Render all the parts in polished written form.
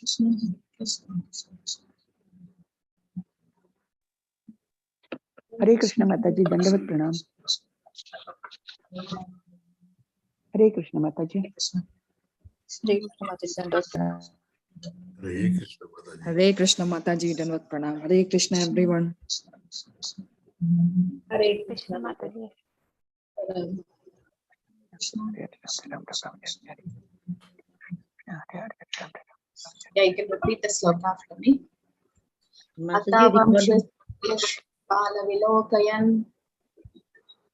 Hare Krishna Mataji, Dandavat Pranam. Hare Krishna Mataji. Hare Krishna Mataji, Dandavat Pranam. Hare Krishna Mataji, Dandavat Pranam. Hare Krishna everyone. Hare Krishna Mataji. Yeah, you can repeat the sloka after me. Atavam Shishpala Vilokayan.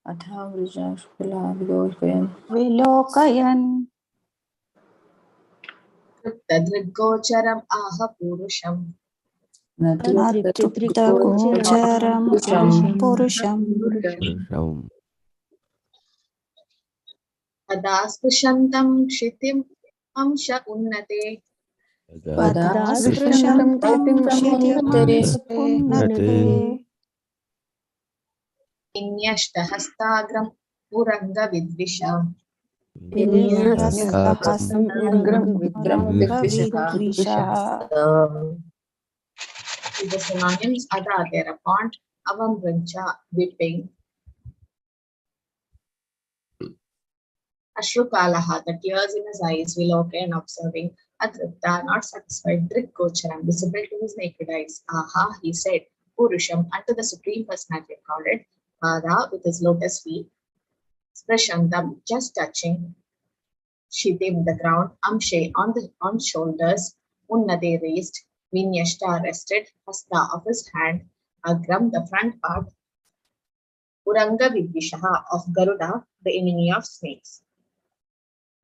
Atavam Shishpala Vilokayan. Vilokayan. Tadrigocharam aha purusham. Natritagocharam purusham. Adasprishantam kshitim amsha unnate. Adasprishantam kshitim amsha unnate. Inyashtahastagram puranga vidvisha. Inyastahastam puranga vidvisha. The synonyms Ada thereupon, Avam Brancha, weeping. Ashrukalaha, the tears in his eyes, Vilokayan observing. Adripta, not satisfied. Drikgocharam, visible to his naked eyes. Aha, he said. Purusham, unto the Supreme Personality of Godhead. Pada, with his lotus feet. Sprashantam, just touching. Shitim, the ground. Amshe, on shoulders. Unnade, raised. Vinyashta, rested. Hasta, of his hand. Agram, the front part. Uranga Vidvishaha, of Garuda, the enemy of snakes.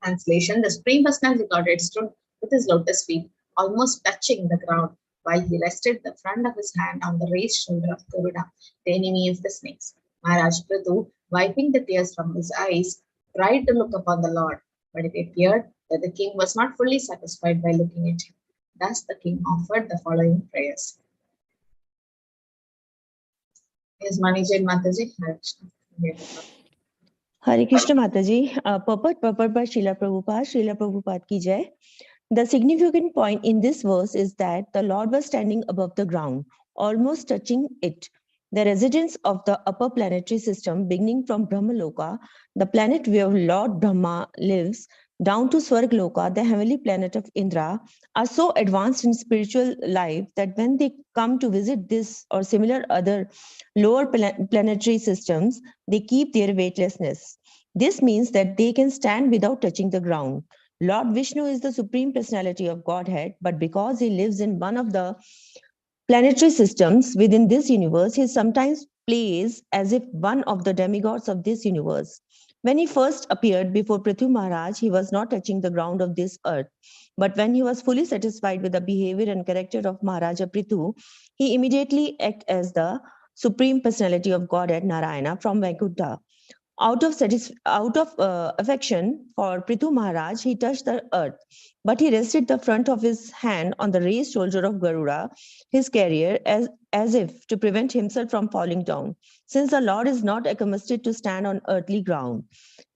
Translation: the Supreme Personality of Godhead stood with his lotus feet almost touching the ground while he rested the front of his hand on the raised shoulder of Garuda, the enemy of the snakes. Maharaj Prithu, wiping the tears from his eyes, tried to look upon the Lord, but it appeared that the king was not fully satisfied by looking at him. Thus the king offered the following prayers. Yes, Maniji and Mataji. Hare Krishna Mataji. Purport by Srila Prabhupada ki jai. The significant point in this verse is that the Lord was standing above the ground, almost touching it. The residents of the upper planetary system, beginning from Brahmaloka, the planet where Lord Brahma lives, down to Swargaloka, the heavenly planet of Indra, are so advanced in spiritual life that when they come to visit this or similar other lower planetary systems, they keep their weightlessness. This means that they can stand without touching the ground. Lord Vishnu is the Supreme Personality of Godhead, but because he lives in one of the planetary systems within this universe, he sometimes plays as if one of the demigods of this universe. When he first appeared before Prithu Maharaj, he was not touching the ground of this earth. But when he was fully satisfied with the behavior and character of Maharaja Prithu, he immediately acted as the Supreme Personality of Godhead Narayana from Vaikuntha. Out of affection for Prithu Maharaj, he touched the earth, but he rested the front of his hand on the raised shoulder of Garuda, his carrier, as if to prevent himself from falling down, since the Lord is not accustomed to stand on earthly ground.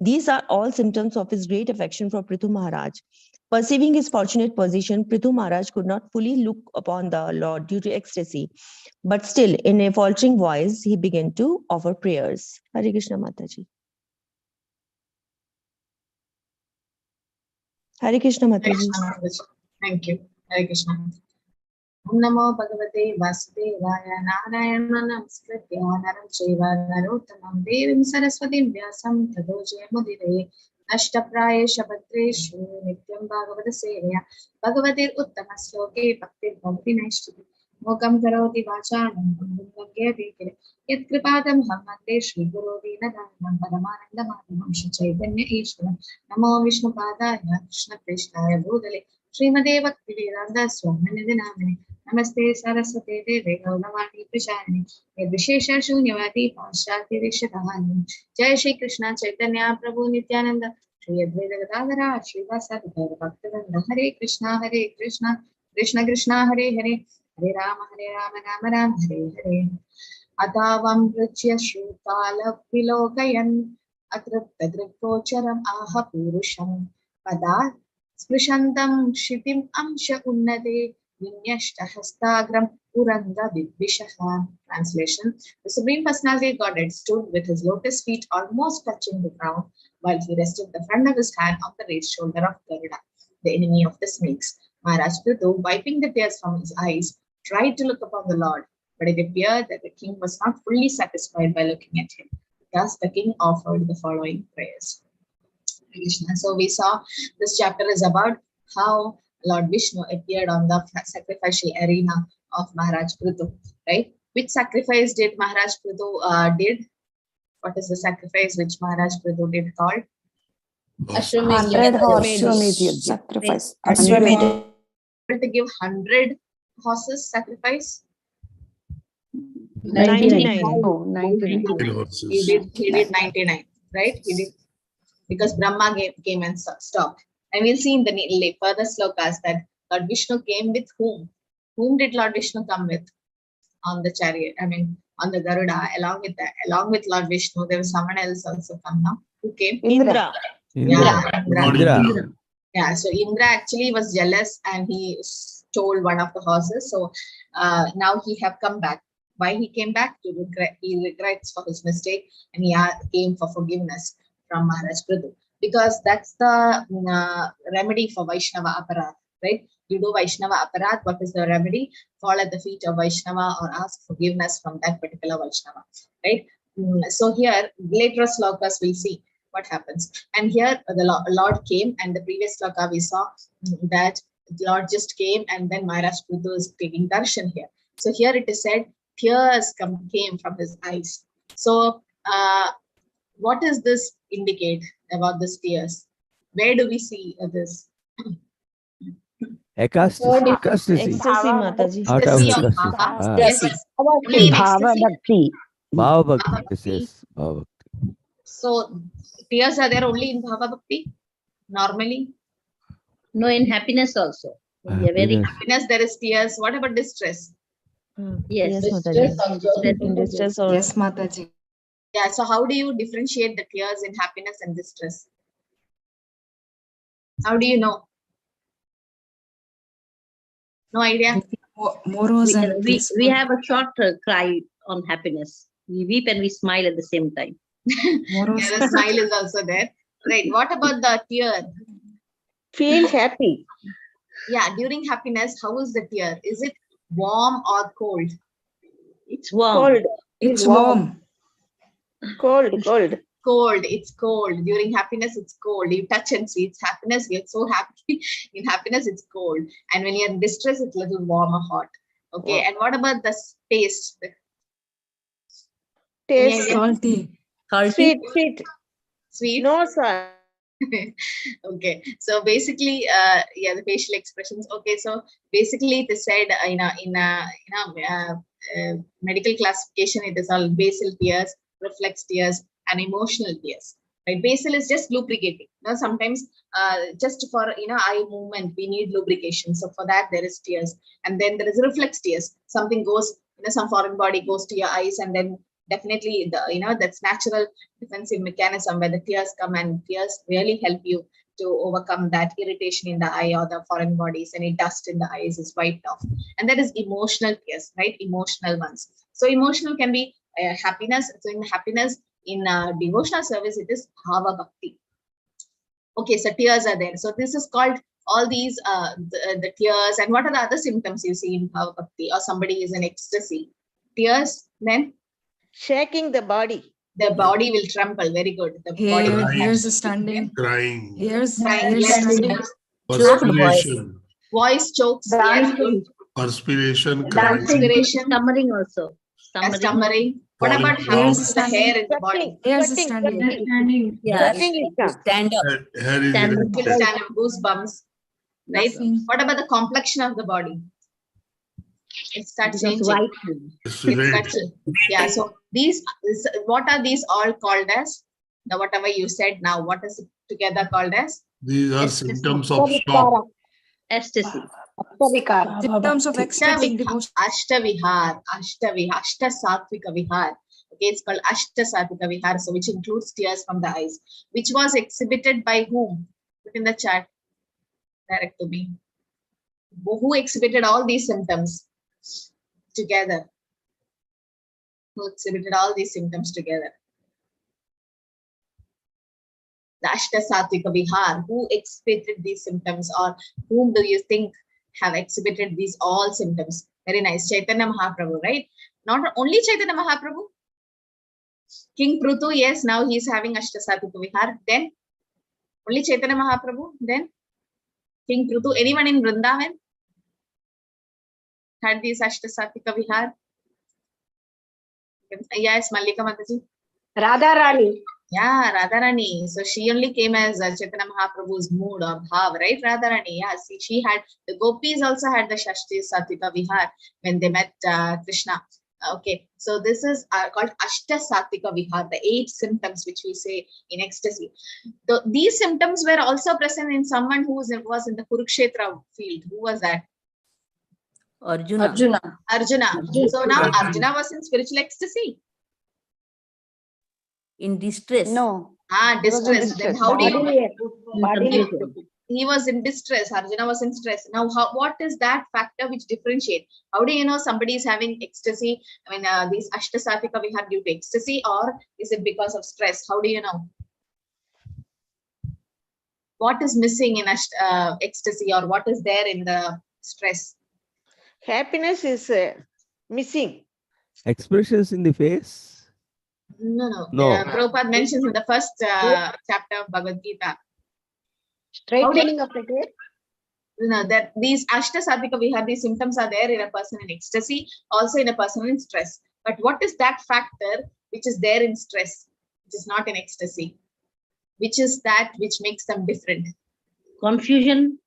These are all symptoms of his great affection for Prithu Maharaj. Perceiving his fortunate position, Prithu Maharaj could not fully look upon the Lord due to ecstasy. But still, in a faltering voice, he began to offer prayers. Hare Krishna Mataji. Hare Krishna Mataji. Thank you. Hare Krishna. Om Namo Bhagavate Vasudevaya Narayana Namaskritya Naram Chaiva Narottamam Devim Saraswatim Vyasam Tato Jayamudire Ashtaprayesha Bhadreshu Nityam Bhagavata Seveya Bhagavatir Uttama Sloke Bhaktir Bhakti Naishtiti Mokam Karoti Vachanam Bhagavate Yat Kripadam Hamate Shri Guru Dinadanam Paramananda Madhamam Shri Chaitanya Ishwaram Namo Vishnu Padaya Krishna Krishnaya Bhudale Srimade Bhaktivedanta Swami Nidinamini Namaste Saraswate Deve Gauravani Prashani Vishesha Shunyavati Paschati Rishadahani Jai Shri Krishna Chaitanya Prabhu Nityananda Shri Advaita Gadadhara Shri Vasadi Bhaktivinoda Hare Krishna Krishna Krishna Hare Hare Hare Rama Rama Rama Hare Hare Atavam Vrachya Shrutala Vilokayan Atriptadrikocharam Aha Purusham Pada Sprishantam Shitim Amsha Unnade Vinyashta Hastagram Uranga Vidvishaha. Translation: The Supreme Personality of Godhead stood with his lotus feet almost touching the ground while he rested the front of his hand on the raised shoulder of Garuda, the enemy of the snakes. Maharaj Prithu, wiping the tears from his eyes, tried to look upon the Lord, but it appeared that the king was not fully satisfied by looking at him. Thus, the king offered the following prayers. So we saw this chapter is about how Lord Vishnu appeared on the sacrificial arena of Maharaj Prithu, right? Which sacrifice did Maharaj Prithu did? What is the sacrifice which Maharaj Prithu did called? 100 horses sacrifice. To give 100 horses sacrifice? 99. Oh, 99. He did 99, right? He did, because Brahma came and stopped. And we'll see in the further slokas that Lord Vishnu came with whom? Whom did Lord Vishnu come with on the chariot? I mean, on the Garuda, along with Lord Vishnu, there was someone else also come now. Who came? Indra. Yeah, Indra. Yeah, so Indra actually was jealous and he stole one of the horses. So now he have come back. Why he came back? He regrets for his mistake and he came for forgiveness from Maharaj Prithu. Because that's the remedy for Vaishnava Aparadh, right? You do Vaishnava Aparadh, what is the remedy? Fall at the feet of Vaishnava or ask forgiveness from that particular Vaishnava, right? So here, later slokas we'll see what happens. And here the Lord came, and the previous sloka we saw that the Lord just came and then Maharaj Prithu is taking darshan here. So here it is said, tears came from his eyes. So what does this indicate about these tears? Where do we see this? Ecstasy. Ecstasy, Mataji. Out of Ecstasy of ecstasy. Bhava. Yes. Only in Bhava ecstasy. Bhakti. Bhava Bhakti. Yes. Bhava Bhakti. So tears are there only in Bhava Bhakti? Normally? No, in happiness also. When we are very Happiness. Happiness, there is tears. What about distress? yes, Yes, Mataji. In distress or Yes, Mataji. Yeah, so how do you differentiate the tears in happiness and distress? How do you know? No idea? Moros and we have a short cry on happiness. We weep and we smile at the same time. Moros. Yeah, the smile is also there. Right. What about the tear? feel happy. Yeah, during happiness, how is the tear? Is it warm or cold? It's warm. Cold. It's warm. Cold. Cold. It's cold. During happiness, it's cold. You touch and see. It's happiness. You're so happy. In happiness, it's cold. And when you're in distress, it's a little warm or hot. Okay. Wow. And what about the taste? Taste. Salty. Salty. Sweet. Sweet? No, sir. Okay. So basically, yeah, the facial expressions. Okay. So basically, it is said medical classification, it is all basal tears, reflex tears, and emotional tears. Right? Basal is just lubricating. Now, sometimes just for eye movement, we need lubrication. So for that, there is tears, and then there is reflex tears. Something goes, some foreign body goes to your eyes, and then definitely that's natural defensive mechanism where the tears come, and tears really help you to overcome that irritation in the eye or the foreign bodies. Any dust in the eyes is wiped off, and that is emotional tears, right? Emotional ones. So emotional can be happiness. So in happiness, in devotional service, it is bhava bhakti. Okay, so tears are there. So this is called all these the tears. And what are the other symptoms you see in bhava bhakti? Or somebody is in ecstasy, tears, then Shaking the body. the body will tremble. Very good. The body will Here's standing. Crying. Here's yes. standing. Perspiration. Voice chokes. Yes, good. Perspiration. Transpiration. Stammering also. Stammering. What Falling about down. happens to the hair in the body? Here's Cutting. standing. Yeah. Stand up. Hair is Stand It will erect. stand up, goosebumps. Right? What about the complexion of the body? It starts Becomes changing. white. It's It red. starts, yeah. So what are these all called as? The whatever you said now, what is it together called as? These are Ecstasy. symptoms of shock. Ecstasy. Symptoms of ecstatic devotion. Ashta Satvika Vihar. Okay, it's called Ashta Satvika Vihar, so which includes tears from the eyes, which was exhibited by whom? Put in the chat. Direct to me. Who exhibited all these symptoms together? Who exhibited all these symptoms together? The Ashta Satvika Vihar. Who exhibited these symptoms, or whom do you think have exhibited these all symptoms? Very nice. Chaitanya Mahaprabhu, right? Not only Chaitanya Mahaprabhu. King Prutu, yes, now he is having Ashta Satvika Vihar. Then only Chaitanya Mahaprabhu. Then King Prutu. Anyone in Vrindavan had these Ashta Satvika Vihar? Yes, Mallika Mataji. Radharani. Yeah, Radharani. So she only came as Chaitanya Mahaprabhu's mood or bhav, right? Radharani. Yeah, see, she had, the gopis also had the Shashti Satvika Vihar when they met Krishna. Okay, so this is called Ashta Satvika Vihar, the 8 symptoms which we say in ecstasy. These symptoms were also present in someone who was in the Kurukshetra field. Who was that? Arjuna. Arjuna. So now Arjuna was in spiritual ecstasy. In distress. No. Distress. Then how do Bodily. he was in distress? Arjuna was in stress. Now, what is that factor which differentiate? How do you know somebody is having ecstasy? I mean, these Ashta Satvika Vihar due to ecstasy, or is it because of stress? How do you know? What is missing in ecstasy, or what is there in the stress? Happiness is missing. Expressions in the face? No. No. Prabhupada mentions in the first chapter of Bhagavad Gita. Straightening of the tape. No, that these Ashta Satvika Vihar, these symptoms are there in a person in ecstasy, also in a person in stress. But what is that factor which is there in stress, which is not in ecstasy? Which is that which makes them different? Confusion.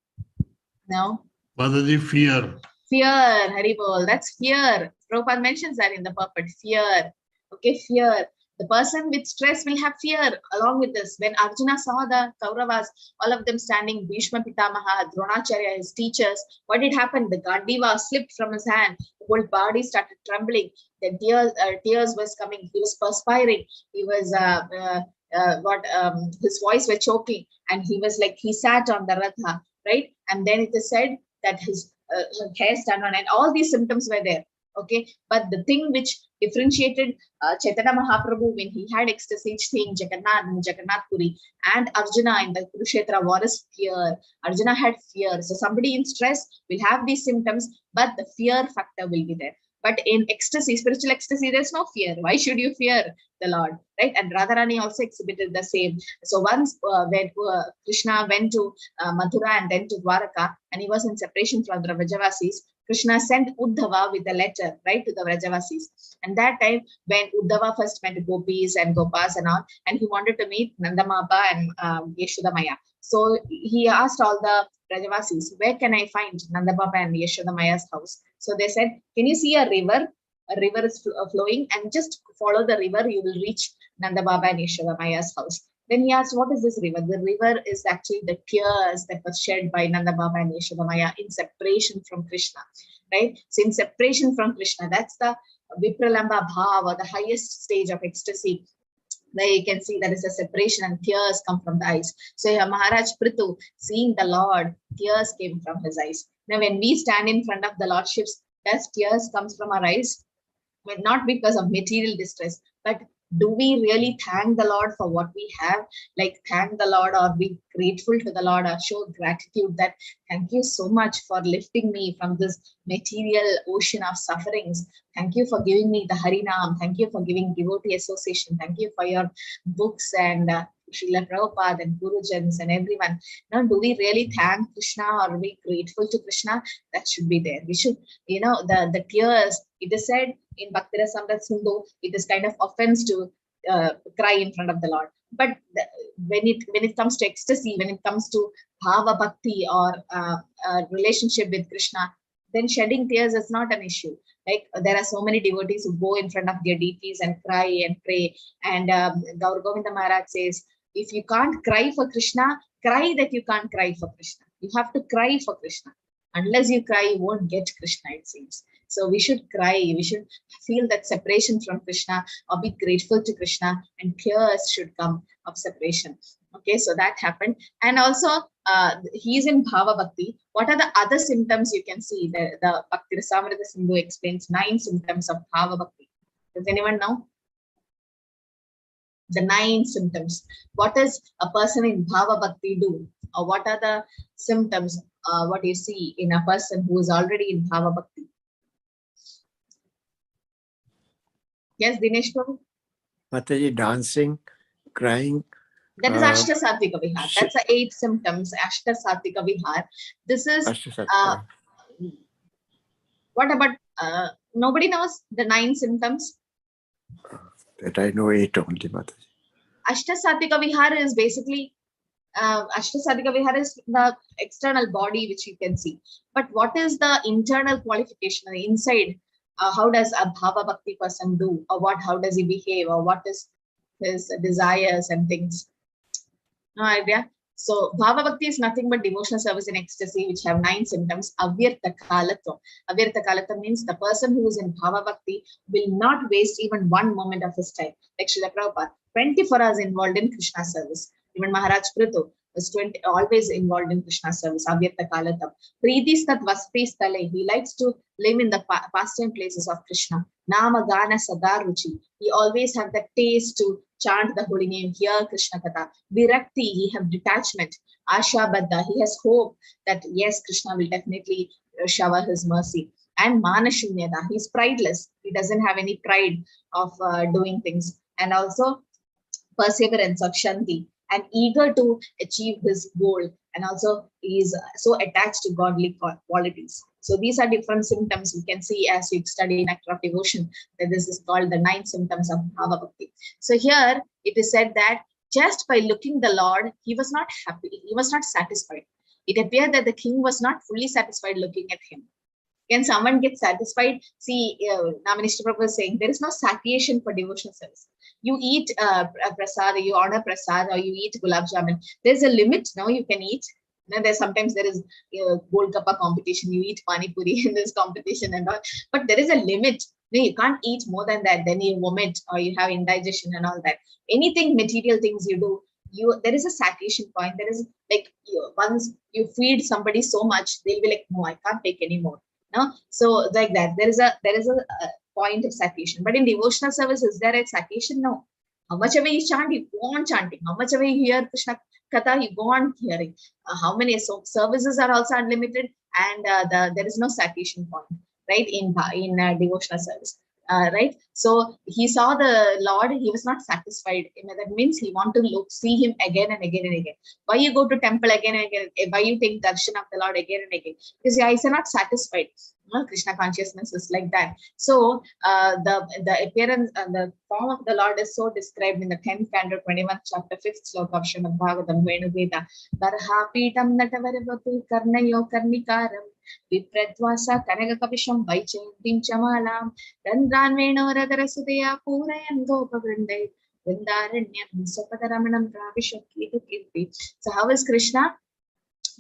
No. Mataji, fear. Fear, Haribol, that's fear. Prabhupada mentions that in the purport, fear. Okay, fear. The person with stress will have fear along with this. When Arjuna saw the Kauravas, all of them standing, Bhishma Pitamaha, Dronacharya, his teachers, what did happen? The Gandiva slipped from his hand. The whole body started trembling. The tears was coming. He was perspiring. He was, his voice was choking. And he was like, he sat on the Ratha, right? And then it is said that his hair stand on, and all these symptoms were there. Okay, but the thing which differentiated Chaitanya Mahaprabhu when he had ecstasy, seeing Jagannath in Jagannath Puri, and Arjuna in the Kurukshetra war is fear. Arjuna had fear. So somebody in stress will have these symptoms, but the fear factor will be there. But in ecstasy, spiritual ecstasy, there's no fear. Why should you fear the Lord, right? And Radharani also exhibited the same. So once when Krishna went to Mathura and then to Dwaraka, and he was in separation from the Vrajavasis, Krishna sent Uddhava with a letter, right, to the Vrajavasis. And that time, when Uddhava first met Gopis and Gopas and all, and he wanted to meet Nandamapa and Yashodamaya. So he asked all the Vrajavasis, where can I find Nandamapa and Yashodamaya's house? So they said, can you see a river? A river is flowing, and just follow the river, you will reach Nandababa and Yashodamaya's house. Then he asked, what is this river? The river is actually the tears that was shed by Nandababa and Yashodamaya in separation from Krishna, right? So in separation from Krishna, that's the Vipralamba Bhava, the highest stage of ecstasy, where you can see there is a separation and tears come from the eyes. So Maharaj Prithu, seeing the Lord, tears came from his eyes. Now when we stand in front of the Lordships, does tears comes from our eyes? Well, not because of material distress, but do we really thank the Lord for what we have? Like thank the Lord, or be grateful to the Lord, or show gratitude that thank you so much for lifting me from this material ocean of sufferings. Thank you for giving me the Harinam. Thank you for giving devotee association. Thank you for your books and Srila Prabhupada and Gurujans and everyone. Now, do we really thank Krishna, or are we grateful to Krishna? That should be there. We should, the tears, it is said in Bhakti Rasamrita Sindhu, it is kind of offense to cry in front of the Lord. But when it comes to ecstasy, when it comes to bhava bhakti or relationship with Krishna, then shedding tears is not an issue. Like there are so many devotees who go in front of their deities and cry and pray. And Gaur Govinda Maharaj says, if you can't cry for Krishna, cry that you can't cry for Krishna. You have to cry for Krishna. Unless you cry, you won't get Krishna, it seems. So we should cry, we should feel that separation from Krishna or be grateful to Krishna, and tears should come of separation. Okay, so that happened. And also he is in Bhava Bhakti. What are the other symptoms you can see? The Bhakti Rasamrita Sindhu explains 9 symptoms of Bhava Bhakti. Does anyone know? The 9 symptoms. What does a person in Bhava Bhakti do? Or what are the symptoms, what you see in a person who is already in Bhava Bhakti? Yes, Dinesh Prabhu? Mataji, dancing, crying. That is Ashta Satvika Vihar. That's the 8 symptoms, Ashta Satvika Vihar. This is, what about, nobody knows the 9 symptoms? That I know 8 only, Mataji. Ashta Satvika Vihar is basically, Ashta Satvika Vihar is the external body which you can see. But what is the internal qualification, the inside? How does a Bhava Bhakti person do? Or how does he behave? Or what is his desires and things? No idea. So Bhava Bhakti is nothing but devotional service in ecstasy, which have 9 symptoms. Avyartha Kalatva. Avyartha Kalatva means the person who is in Bhava Bhakti will not waste even 1 moment of his time. Like Srila Prabhupada, 24 hours involved in Krishna service. Even Maharaj Prithu was always involved in Krishna service. Avyartha Kalatva. Preetistat Vaspi Stale. He likes to live in the pastime places of Krishna. Nama Gana Sadaruchi. He always have the taste to chant the holy name, hear Krishna Katha. Virakti, he have detachment. Asha Baddha, he has hope that yes, Krishna will definitely shower his mercy. And Manashunyada, he's prideless. He doesn't have any pride of doing things. And also perseverance of Shanti, and eager to achieve his goal. And also he is so attached to godly qualities. So these are different symptoms you can see as you study Nectar of Devotion, that this is called the 9 symptoms of Bhava Bhakti. So here it is said that just by looking the Lord, he was not happy, he was not satisfied. It appeared that the king was not fully satisfied looking at him. Can someone get satisfied? See, Naminister Prabhu was saying there is no satiation for devotional service. You eat prasad, you order prasad, or you eat gulab jamun. There's a limit, no? You can eat. Sometimes there is Golgappa competition. You eat pani puri in this competition and all. But there is a limit. No, you can't eat more than that. Then you vomit or you have indigestion and all that. Anything material things you do, there is a satiation point. There is like once you feed somebody so much, they'll be like, no, I can't take any more. No, so like that. There is a point of satiation. But in devotional service, is there a satiation? No. How much ever you chant, you go on chanting. How much ever you hear Krishna Katha, you go on hearing. How many services are also unlimited, and there is no satiation point, right? In devotional service, right? So he saw the Lord, he was not satisfied. That means he want to see him again and again and again. Why you go to temple again and again? Why you take darshan of the Lord again and again? Because your eyes are not satisfied. Krishna consciousness is like that. So the appearance and the form of the Lord is so described in the 10th canto, 21st chapter, 5th sloka of Srimad Bhagavatam, Venugeta. Barhapitam natavarevatu karnayo karnikaram vipradvasa kanagakapisham vaichayantim chamalam dandran venoradharasudaya purayan gopavrindai vrindaranyam sapataramanam pravisha kitu kirti. So how is Krishna?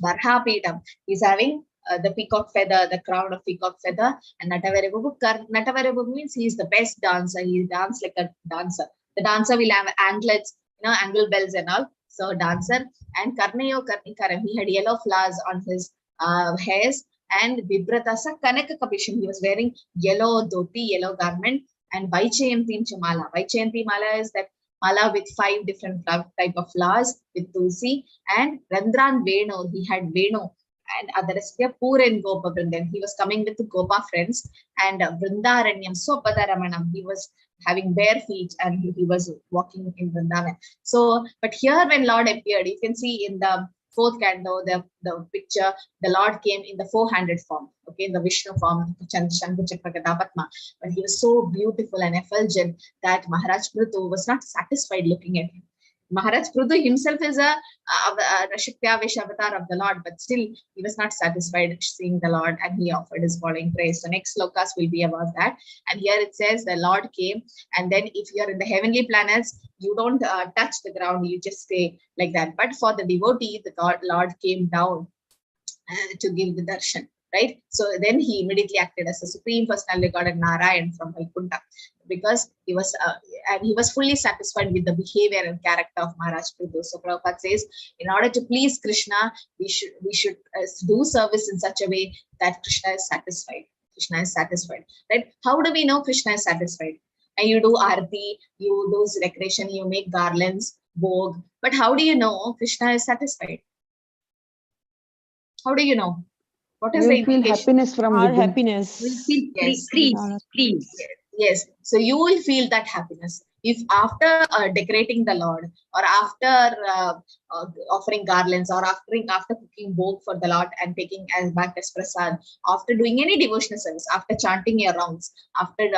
Barhapitam. He's having the peacock feather, the crown of peacock feather, and Natavarebu means he is the best dancer. He dances like a dancer. The dancer will have anklets, angle bells and all. So dancer. And Karnayo Karnikaram, he had yellow flowers on his hairs, and Vibratasa Kanaka Kapisham, he was wearing yellow dhoti, yellow garment, and Vaichayantim Chamala. Vaichayanti Mala is that mala with 5 different type of flowers with tulsi, and Randran Veno, he had Veno. And Adarasya Puran Gopa Vrindan. He was coming with the Gopa friends, and Vrindaranyam Sopataramanam. He was having bare feet and he was walking in Vrindavan. So, but here when Lord appeared, you can see in the 4th canto, the picture, the Lord came in the 4-handed form, okay, in the Vishnu form, Shankha Chakra Gada Padma. But he was so beautiful and effulgent that Maharaj Prithu was not satisfied looking at him. Maharaj Prithu himself is a Shakti avatar of the Lord, but still he was not satisfied seeing the Lord, and he offered his following praise. So next slokas will be about that. And here it says the Lord came, and then if you are in the heavenly planets, you don't touch the ground, you just stay like that. But for the devotee, the Lord came down to give the darshan. right? So then he immediately acted as a supreme personality god and Narayan from Vaikuntha, because he was and he was fully satisfied with the behavior and character of Maharaj Prithu. So Prabhupada says, in order to please Krishna, we should do service in such a way that Krishna is satisfied. Krishna is satisfied, right? How do we know Krishna is satisfied? And you do arti, you do decoration, you make garlands, bhog, but how do you know Krishna is satisfied? How do you know? What is You the will feel indication? happiness from Our within. happiness. We'll feel Yes. please. Yes, so you will feel that happiness. If after decorating the Lord, or after offering garlands, or after cooking bhog for the Lord and taking as back as prasad, after doing any devotional service, after chanting your rounds, after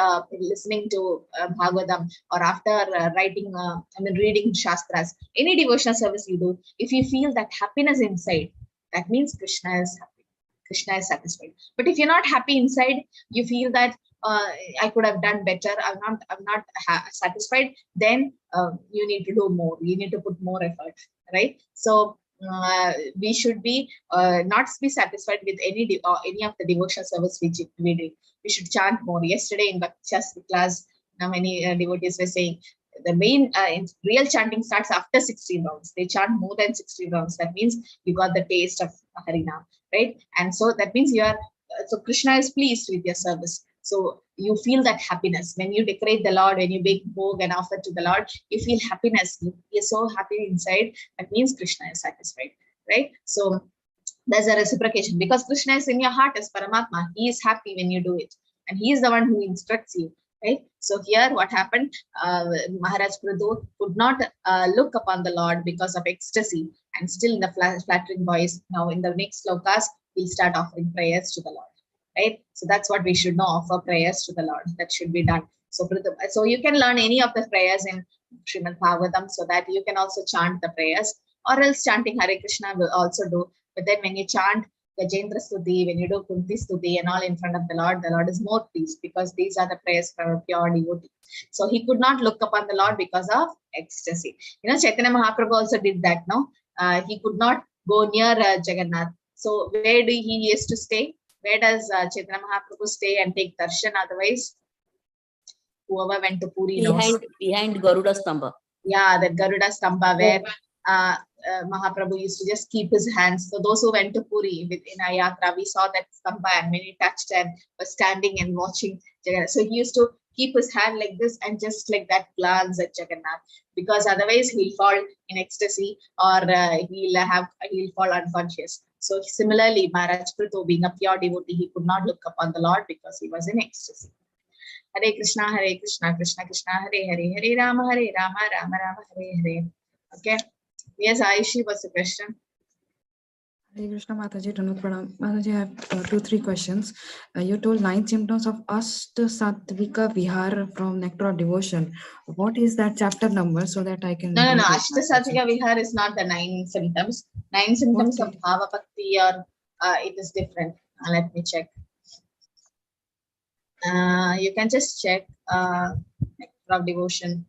listening to Bhagavatam, or after reading Shastras, any devotional service you do, if you feel that happiness inside, that means Krishna is happy. Krishna is satisfied. But if you're not happy inside, you feel that I could have done better, I'm not satisfied, then you need to do more, you need to put more effort, right? So we should be not be satisfied with any of the devotional service which we do. We should chant more. Yesterday in Bhakti Shastri class, many devotees were saying the main real chanting starts after 16 rounds. They chant more than 16 rounds. That means you got the taste of Harinam, right? And so that means you are so Krishna is pleased with your service. So you feel that happiness when you decorate the Lord, when you bake bhog and offer to the Lord, you feel happiness. You're so happy inside. That means Krishna is satisfied, right? So there's a reciprocation, because Krishna is in your heart as Paramatma. He is happy when you do it, and he is the one who instructs you, right? So here what happened, Maharaj Prithu could not look upon the Lord because of ecstasy, and still in the flattering voice. Now in the next slokas, we'll start offering prayers to the Lord, right? So that's what we should know, offer prayers to the Lord. That should be done. So you can learn any of the prayers in Srimad Bhagavatam, so that you can also chant the prayers, or else chanting Hare Krishna will also do. But then when you chant Gajendra Stuti, when you do Kunti Stuti and all in front of the Lord is more pleased, because these are the prayers from a pure devotee. So he could not look upon the Lord because of ecstasy. You know, Chaitanya Mahaprabhu also did that, no? He could not go near Jagannath. So where do he used to stay? Where does Chaitanya Mahaprabhu stay and take darshan? Otherwise, whoever went to Puri knows. Behind Garuda Stamba. Yeah, that Garuda Stamba, where Mahaprabhu used to just keep his hands. So those who went to Puri in Ayatra, we saw that Stamba, and when he touched and was standing and watching Jagannath. So he used to keep his hand like this and just like that glance at Jagannath, because otherwise he'll fall in ecstasy, or he'll fall unconscious. So similarly, Maharaj Prithu, being a pure devotee, he could not look upon the Lord because he was in ecstasy. Hare Krishna, Krishna Krishna, Hare Hare, Hare Rama, Rama Rama, Hare Hare. Okay. Yes, Aishi was a question. Hare Krishna Mataji, Danut Pranam. Mataji, I have 2-3 questions. You told 9 symptoms of Ashtasattvika Vihara from Nectar of Devotion. What is that chapter number, so that I can... No. Ashtasattvika Vihara is not the 9 symptoms. 9 symptoms of Bhava Bhakti, or it is different. Let me check. You can just check Nectar of Devotion,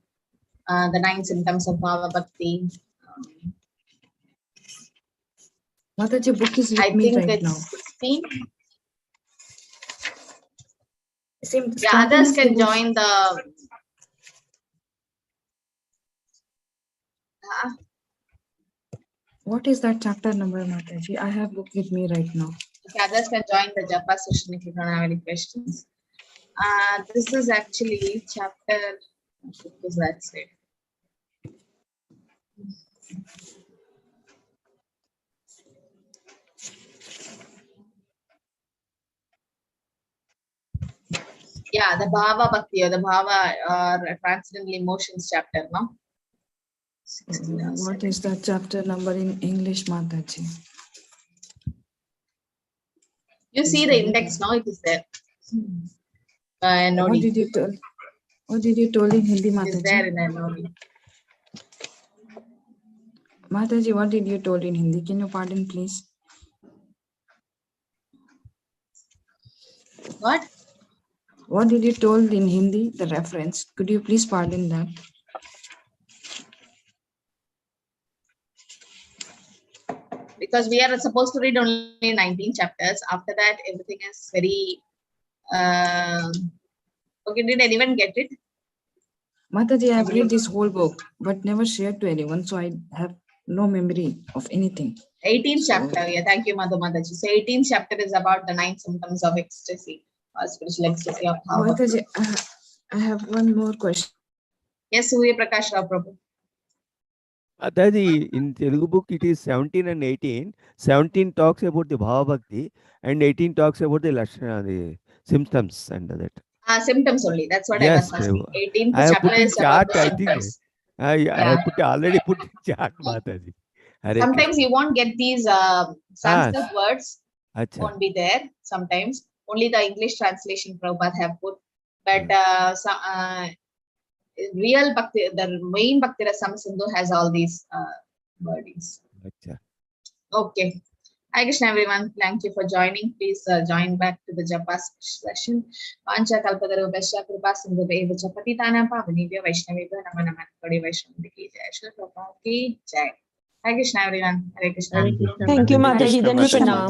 the 9 symptoms of Bhava Bhakti. Mataji, book is with I me think right it's now. 16. Yeah, others can join the... What is that chapter number, Mataji? I have book with me right now. Okay, others can join the Japa session if you don't have any questions. This is actually chapter... What does that say? Yeah, the Bhava Bhakti, or the Bhava or Transcendental Emotions chapter, no? 16 What is that chapter number in English, Mataji? You see the index, no? It is there. What did you tell? What did you told in Hindi, It is there Mataji? in the Nodi. Mataji, what did you told in Hindi? Can you pardon, please? What? What did you told in Hindi? The reference. Could you please pardon that? because we are supposed to read only 19 chapters. After that, everything is very. Okay, did anyone get it? Mataji, I have read this whole book, but never shared to anyone, so I have no memory of anything. 18th chapter. Yeah, thank you, Mataji. So 18th chapter is about the 9 symptoms of ecstasy or spiritual ecstasy of how. Mataji, I have one more question. Yes, Surya Prakash Rao Prabhu. Mataji, in Telugu book it is 17 and 18. 17 talks about the Bhava Bhakti and 18 talks about the Lakshana, the symptoms and that. Symptoms only. That's what Yes, I was asking. 18th I have chapter put in is about chart, the I think. symptoms. I Yeah. have already put in chart, Mataji. Hare Sometimes Krishna. you won't get these Sanskrit words. Acha. Won't be there sometimes. Only the English translation Prabhupada have put. But real Bhakti, the main Bhakti Rasam Sindhu has all these wordings. Acha. Okay. Hi Krishna everyone. Thank you for joining. Please join back to the Japa session. Pancha Kalpadaru Besha Kripa Sindhu Eva Chapati Tana Pavanivya Vaishnavibha Namana Kodi Vaishnavi ki Jai Shri Prabhupada ki Jai. Hi Krishna everyone. Hare Krishna. Hare Krishna. Thank you, Hare Mataji. Krishna, Dandavat Mataji. pranam.